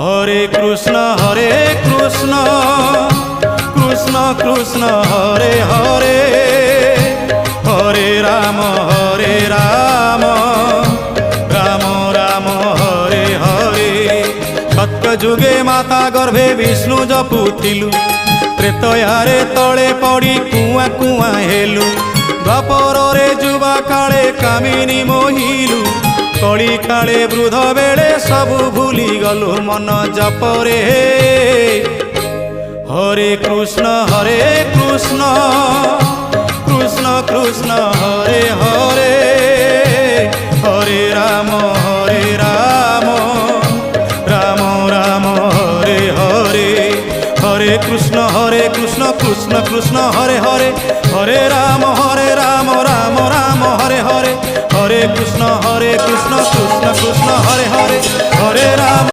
হরে কৃষ্ণ কৃষ্ণ কৃষ্ণ হরে হরে, হরে রাম রাম রাম হরে হরে। সত্য যুগে মাতা গর্ভে বিষ্ণু জপুথিলু, ত্রেতয়ারে তଳେ পড়ি কুয়া কুয়া হেলু, দ্বাপରରେ যুবা কাଳେ কামিনী মোহিলু, কଳି কাଳେ বৃদ্ধ বেড়ে সবু ভুলি গলু মন জপরে। হরে কৃষ্ণ কৃষ্ণ কৃষ্ণ হরে হরে, হরে রাম রাম রাম হরে হরে। হরে কৃষ্ণ কৃষ্ণ কৃষ্ণ হরে হরে, হরে রাম রাম রাম হরে হরে। হরে কৃষ্ণ কৃষ্ণ কৃষ্ণ হরে হরে, হরে রাম।